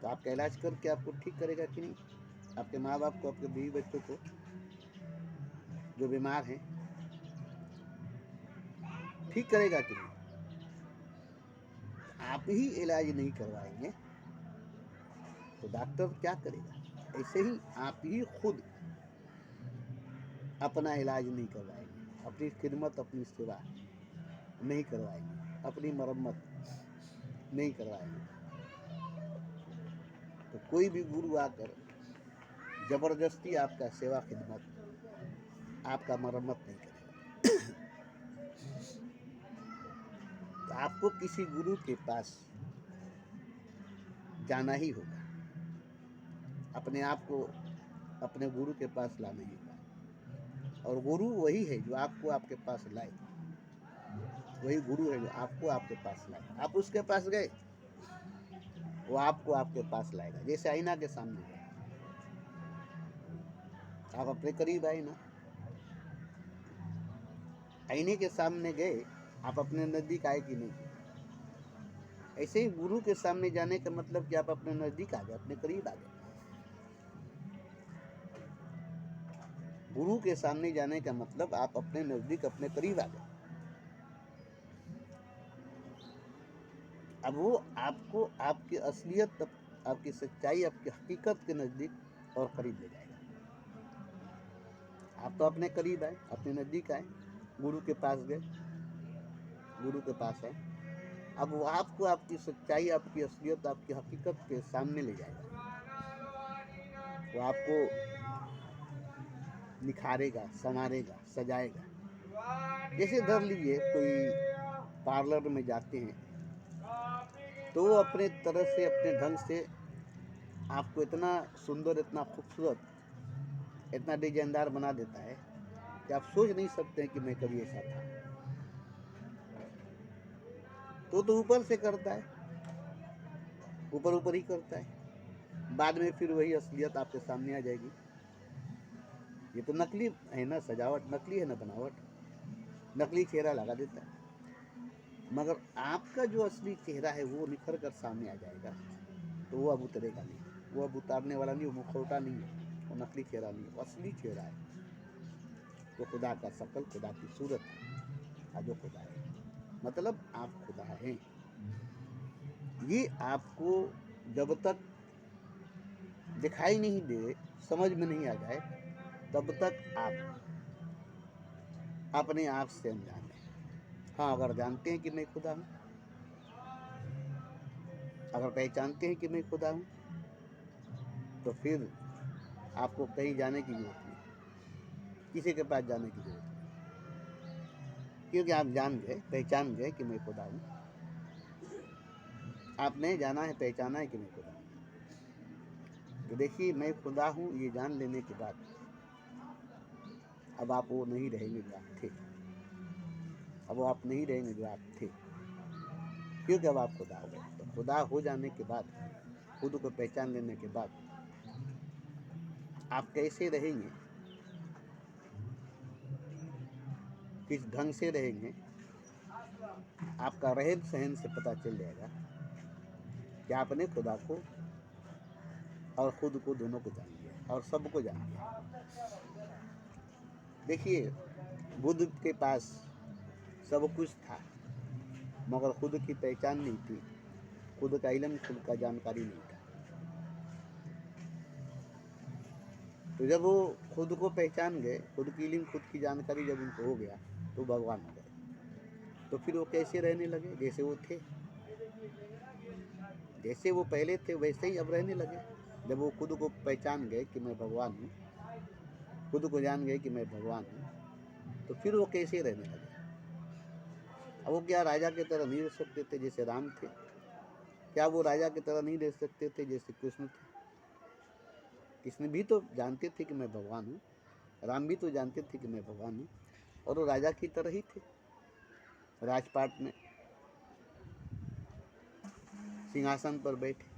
तो आपका इलाज करके आपको ठीक करेगा कि नहीं? आपके माँ बाप को, आपके बीवी बच्चों को जो बीमार हैं ठीक करेगा कि नहीं? आप ही इलाज नहीं करवाएंगे तो डॉक्टर क्या करेगा? ऐसे ही आप ही खुद अपना इलाज नहीं करवाएंगे, अपनी खिदमत, अपनी सेवा नहीं करवाएंगे, अपनी मरम्मत नहीं करवाएंगे, तो कोई भी गुरु आकर जबरदस्ती आपका सेवा खिदमत, आपका मरम्मत नहीं करेगा। तो आपको किसी गुरु के पास जाना ही होगा, अपने आप को अपने गुरु के पास लाना ही होगा। और गुरु वही है जो आपको आपके पास लाए, वही गुरु है जो आपको आपके पास लाए। आप उसके पास गए, वो आपको आपके पास लाएगा। जैसे आईना के सामने गए, आप अपने करीब आए ना, आईने के सामने गए, आप अपने नज़दीक आए कि नहीं? ऐसे ही गुरु के सामने जाने का मतलब कि आप अपने नज़दीक आ गए, अपने करीब आ गए। गुरु के सामने जाने का मतलब आप अपने नज़दीक, अपने करीब आ गए। अब वो आपको आपकी असलियत, आपकी सच्चाई, आपकी हकीकत के नज़दीक और करीब ले जाएगा। आप तो अपने करीब आए, अपने नज़दीक आए, गुरु के पास गए, गुरु के पास आए। अब वो आपको आपकी सच्चाई, आपकी असलियत, आपकी हकीकत के सामने ले जाएगा। वो आपको निखारेगा, संवारेगा, सजाएगा। जैसे धर लीजिए कोई पार्लर में जाते हैं तो वो अपने तरह से, अपने ढंग से आपको इतना सुंदर, इतना खूबसूरत, इतना डिजाइनदार बना देता है कि आप सोच नहीं सकते हैं कि मैं कभी ऐसा था। तो ऊपर से करता है, ऊपर ऊपर ही करता है, बाद में फिर वही असलियत आपके सामने आ जाएगी। ये तो नकली है ना, सजावट नकली है ना, बनावट, नकली चेहरा लगा देता है। मगर आपका जो असली चेहरा है वो निखर कर सामने आ जाएगा, तो वो अब उतरेगा नहीं, वो अब उतारने वाला नहीं, वो मुखौटा नहीं है, वो नकली चेहरा नहीं है, वो असली चेहरा है, वो खुदा का शकल, खुदा की सूरत है, जो खुदा है, मतलब आप खुदा हैं। ये आपको जब तक दिखाई नहीं दे, समझ में नहीं आ जाए, तब तक आप अपने आप से अनजान हैं। हाँ, अगर जानते हैं कि मैं खुदा हूँ, अगर पहचानते हैं कि मैं खुदा हूँ, तो फिर आपको कहीं जाने की जरूरत नहीं, किसी के पास जाने की जरूरत नहीं, क्योंकि आप जान गए, पहचान गए कि मैं खुदा हूँ। आपने जाना है, पहचाना है कि मैं खुदा हूँ। तो देखिए, मैं खुदा हूँ ये जान लेने के बाद अब आप वो नहीं रहेंगे जो आप थे। अब वो आप नहीं रहेंगे जो आप थे, क्योंकि अब आप खुदा हो गए। तो खुदा हो जाने के बाद, खुद को पहचान लेने के बाद आप कैसे रहेंगे, किस ढंग से रहेंगे, आपका रहन सहन से पता चल जाएगा कि आपने खुदा को और खुद को दोनों को जान लिया और सबको जान लिया। देखिए, बुद्ध के पास सब कुछ था, मगर खुद की पहचान नहीं थी, खुद का इल्म, खुद का जानकारी नहीं था। तो जब वो खुद को पहचान गए, खुद की इल्म, खुद की जानकारी जब उनको हो गया, तो भगवान हो गए। तो फिर वो कैसे रहने लगे? जैसे वो थे, जैसे वो पहले थे वैसे ही अब रहने लगे। जब वो खुद को पहचान गए कि मैं भगवान हूँ, खुद को जान गए कि मैं भगवान हूँ, तो फिर वो कैसे रहने लगे? अब वो क्या राजा की तरह नहीं रह सकते थे जैसे राम थे? क्या वो राजा की तरह नहीं रह सकते थे जैसे कृष्ण थे? कृष्ण भी तो जानते थे कि मैं भगवान हूँ, राम भी तो जानते थे कि मैं भगवान हूँ, और वो राजा की तरह ही थे, राजपाट में सिंहासन पर बैठे।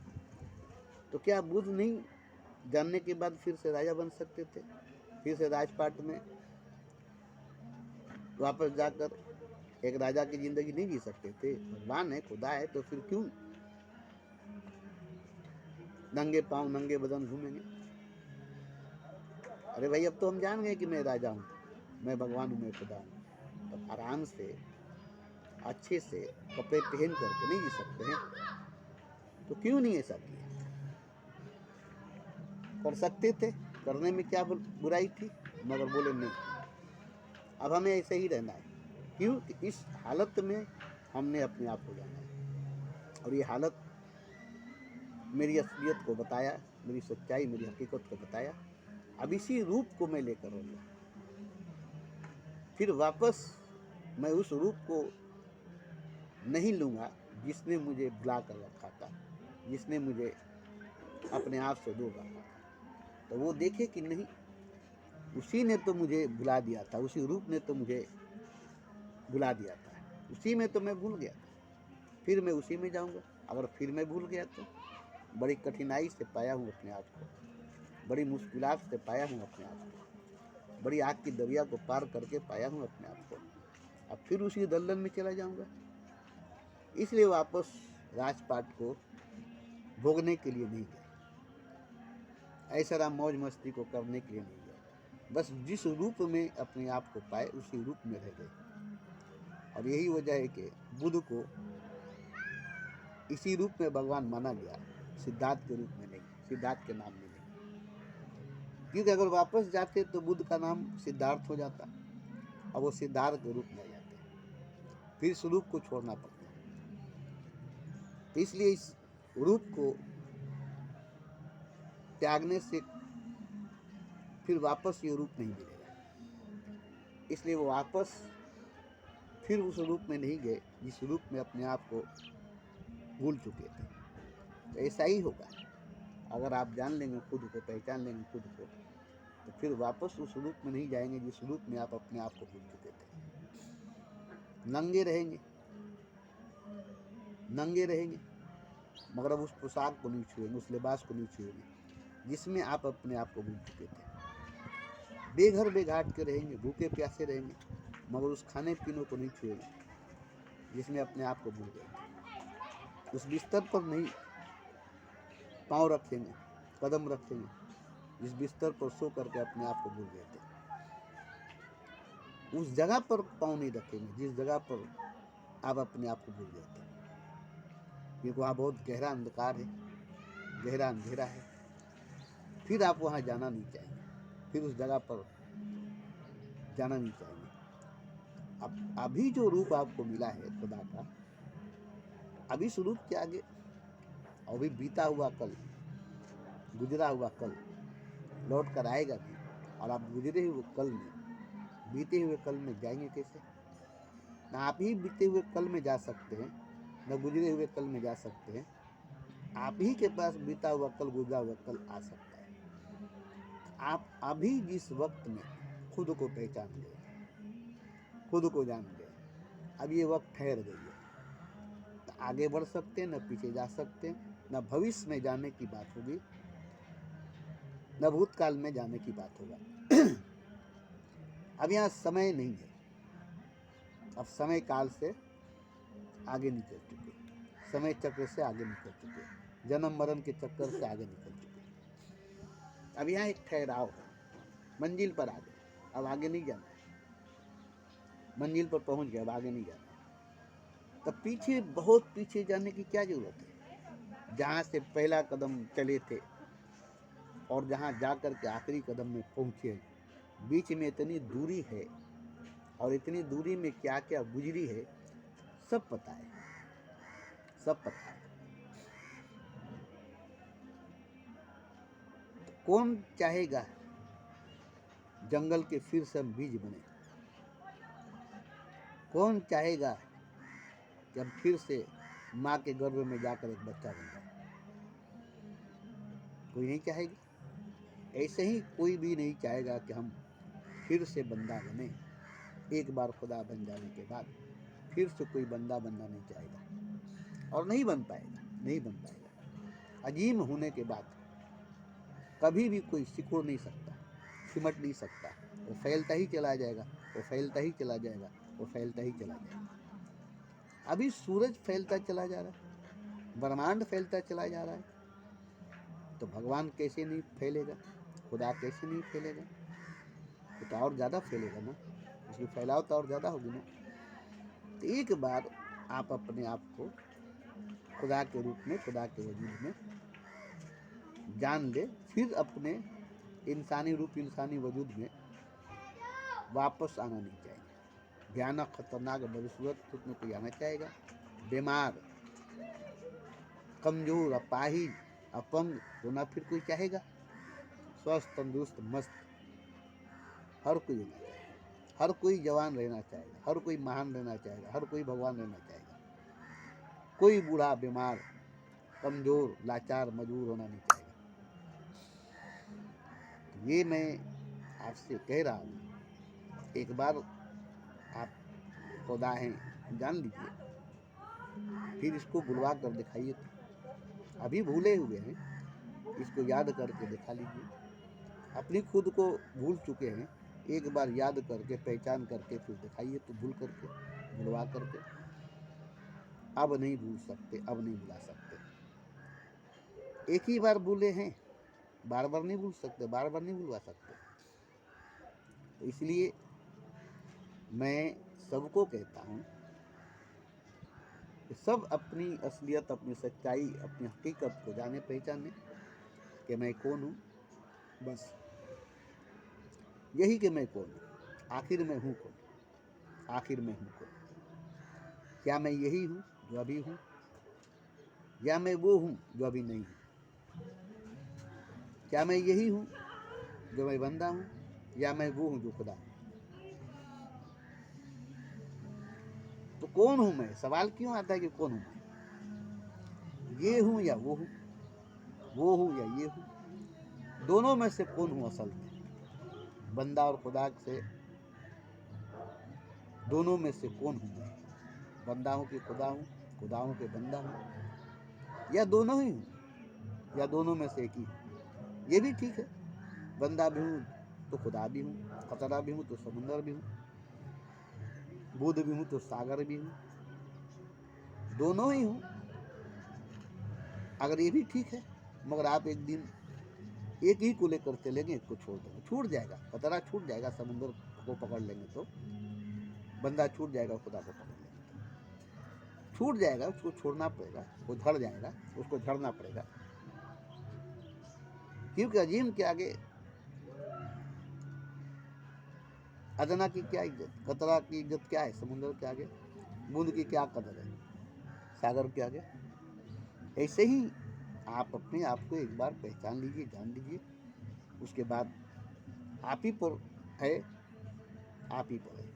तो क्या बुद्ध नहीं जानने के बाद फिर से राजा बन सकते थे? फिर से राजपाट में वापस जाकर एक राजा की जिंदगी नहीं जी सकते थे? भगवान है, खुदा है, तो फिर क्यों नंगे पांव, नंगे बदन घूमेंगे? अरे भाई, अब तो हम जान गए कि मैं राजा हूँ, मैं भगवान हूँ, मैं खुदा हूँ। तो आराम से, अच्छे से कपड़े पहन करके नहीं जी सकते हैं? तो क्यों नहीं ऐसा किया? कर सकते थे, करने में क्या बुराई थी, मगर बोले नहीं, अब हमें ऐसे ही रहना है। क्यों? कि इस हालत में हमने अपने आप को जाना है, और ये हालत मेरी असलियत को बताया, मेरी सच्चाई, मेरी हकीकत को बताया। अब इसी रूप को मैं लेकर रहूँगा, फिर वापस मैं उस रूप को नहीं लूँगा जिसने मुझे बुला कर रखा था, जिसने मुझे अपने आप से दूर रखा था। तो वो देखे कि नहीं, उसी ने तो मुझे बुला दिया था, उसी रूप ने तो मुझे बुला दिया था, उसी में तो मैं भूल गया था, फिर मैं उसी में जाऊँगा। अगर फिर मैं भूल गया तो बड़ी कठिनाई से पाया हूँ अपने आप को, बड़ी मुश्किलात से पाया हूँ अपने आप को, बड़ी आग की दरिया को पार करके पाया हूँ अपने आप को। अब फिर उसी दलदल में चला जाऊँगा। इसलिए वापस राजपाट को भोगने के लिए नहीं गए, ऐसा मौज मस्ती को करने के लिए नहीं गए। बस जिस रूप में अपने आप को पाए उसी रूप में रह गए। और यही वजह है कि बुद्ध को इसी रूप में भगवान माना गया, सिद्धार्थ के रूप में नहीं, सिद्धार्थ के नाम में नहीं। क्योंकि अगर वापस जाते तो बुद्ध का नाम सिद्धार्थ हो जाता, अब वो सिद्धार्थ के रूप में जाते, फिर इस रूप को छोड़ना पड़ता। तो इसलिए इस रूप को त्यागने से फिर वापस ये रूप नहीं मिलेगा। इसलिए वो वापस फिर उस रूप में नहीं गए जिस रूप में अपने आप को भूल चुके थे। तो ऐसा ही होगा, अगर आप जान लेंगे खुद को, पहचान लेंगे खुद को, तो फिर वापस उस रूप में नहीं जाएंगे जिस रूप में आप अपने आप को भूल चुके थे। नंगे रहेंगे, नंगे रहेंगे, मगर अब उस पोशाक को नहीं छुएंगे, उस लिबास को नहीं छुएंगे जिसमें आप अपने आप को भूल चुके थे। बेघर बेघाट के रहेंगे, भूखे प्यासे रहेंगे, मगर उस खाने पीने को नहीं छुएंगे जिसमें अपने आप को भूल गए। उस बिस्तर पर नहीं पाँव रखेंगे, कदम रखेंगे जिस बिस्तर पर सो करके अपने आप को भूल गए थे। उस जगह पर पाँव नहीं रखेंगे जिस जगह पर आप अपने आप को भूल गए थे, क्योंकि वहाँ बहुत गहरा अंधकार है, गहरा अंधेरा है। फिर आप वहाँ जाना नहीं चाहेंगे, फिर उस जगह पर जाना नहीं चाहेंगे। अब अभी जो रूप आपको मिला है खुदा का, अभी इस रूप के आगे, अभी बीता हुआ कल, गुजरा हुआ कल, लौट कर आएगा भी। और आप गुजरे हुए कल में, बीते हुए कल में जाएंगे कैसे? ना आप ही बीते हुए कल में जा सकते हैं, न गुजरे हुए कल में जा सकते हैं। आप ही के पास बीता हुआ कल, गुजरा हुआ कल आ सकता है। आप अभी जिस वक्त में खुद को पहचान गए, खुद को जान गए, अब ये वक्त ठहर गई है, न आगे बढ़ सकते हैं, न पीछे जा सकते हैं, न भविष्य में जाने की बात होगी, न भूतकाल में जाने की बात होगा। अब यहाँ समय नहीं है, अब समय काल से आगे निकल चुके, समय चक्र से आगे निकल चुके, जन्म मरण के चक्कर से आगे निकल चुके। अब यहाँ एक ठहराव है, मंजिल पर आ गए, अब आगे नहीं जाना है, मंजिल पर पहुंच गए, अब आगे नहीं जाना है। तब पीछे, बहुत पीछे जाने की क्या जरूरत है? जहाँ से पहला कदम चले थे और जहाँ जाकर के आखिरी कदम में पहुंचे, बीच में इतनी दूरी है, और इतनी दूरी में क्या क्या गुजरी है, सब पता है, सब पता है। तो कौन चाहेगा जंगल के फिर से हम बीज बने? कौन चाहेगा कि हम फिर से माँ के गर्भ में जाकर एक बच्चा बन जाए? कोई नहीं चाहेगा। ऐसे ही कोई भी नहीं चाहेगा कि हम फिर से बंदा बने। एक बार खुदा बन जाने के बाद फिर से कोई बंदा बनना नहीं चाहेगा, और नहीं बन पाएगा, नहीं बन पाएगा। अजीम होने के बाद कभी भी कोई सिकुड़ नहीं सकता, सिमट नहीं सकता, वो फैलता ही चला जाएगा, वो फैलता ही चला जाएगा, वो फैलता ही चला जाएगा। अभी सूरज फैलता चला जा रहा है, ब्रह्मांड फैलता चला जा रहा है, तो भगवान कैसे नहीं फैलेगा? खुदा कैसे नहीं फैलेगा? वो तो और ज़्यादा फैलेगा ना, उसकी फैलाव तो और ज़्यादा होगी ना। तो एक बार आप अपने आप को खुदा के रूप में, खुदा के वजूद में जान ले, फिर अपने इंसानी रूप, इंसानी वजूद में वापस आना नहीं चाहिए। भयानक, खतरनाक, बदसूरत रूप में कोई आना चाहेगा? बीमार, कमजोर, अपाहिज, अपंग होना फिर कोई चाहेगा? स्वस्थ, तंदुरुस्त, मस्त हर कोई होना चाहेगा। हर कोई जवान रहना चाहेगा, हर कोई महान रहना चाहेगा, हर कोई भगवान रहना चाहेगा। कोई बूढ़ा, बीमार, कमजोर, लाचार, मजबूर होना नहीं चाहेगा। ये मैं आपसे कह रहा हूँ, एक बार आप खुदा हैं जान लीजिए, फिर इसको बुलवा कर दिखाइए। तो अभी भूले हुए हैं, इसको याद करके दिखा लीजिए। अपनी खुद को भूल चुके हैं, एक बार याद करके, पहचान करके फिर दिखाइए। तो भूल करके, भुलवा करके, अब नहीं भूल सकते, अब नहीं भुला सकते। एक ही बार भूले हैं, बार बार नहीं भूल सकते, बार बार नहीं भुलवा सकते। तो इसलिए मैं सबको कहता हूँ कि सब अपनी असलियत, अपनी सच्चाई, अपनी हकीकत को जाने, पहचाने कि मैं कौन हूँ। बस यही कि मैं कौन हूँ, आखिर मैं हूँ कौन, आखिर मैं हूँ कौन। क्या मैं यही हूँ जो अभी हूँ, या मैं वो हूँ जो अभी नहीं हूँ? क्या मैं यही हूँ जो मैं बंदा हूँ, या मैं वो हूँ जो खुदा हूँ? तो कौन हूँ मैं? सवाल क्यों आता है कि कौन हूँ मैं? ये हूँ या वो हूँ, वो हूँ या ये हूँ? दोनों में से कौन हूँ असल में? बंदा और खुदा से दोनों में से कौन हूँ मैं? बंदा हूँ कि खुदा हूँ, खुदा हूँ कि बंदा हूँ, या दोनों ही हूँ, या दोनों में से एक ही हूँ? ये भी ठीक है, बंदा भी हूँ तो खुदा भी हूँ, खतरा भी हूँ तो समुंदर भी हूँ, बुद्ध भी हूँ तो सागर भी हूँ, दोनों ही हूँ। अगर ये भी ठीक है, मगर आप एक दिन एक ही को लेकर चलेंगे, एक को छोड़ देंगे, छूट जाएगा, खतरा छूट जाएगा, समुंदर को पकड़ लेंगे तो, बंदा छूट जाएगा, खुदा को पकड़ लेंगे तो छूट जाएगा। उसको छोड़ना पड़ेगा, वो झड़ जाएगा, उसको झड़ना पड़ेगा। क्योंकि अजीम के आगे अदना की क्या इज्जत, खतरा की इज्जत क्या है? समुंदर के आगे बूंद की क्या कदर है सागर के आगे? ऐसे ही आप अपने आप को एक बार पहचान लीजिए, जान लीजिए, उसके बाद आपीपुर है, आपीपुर है।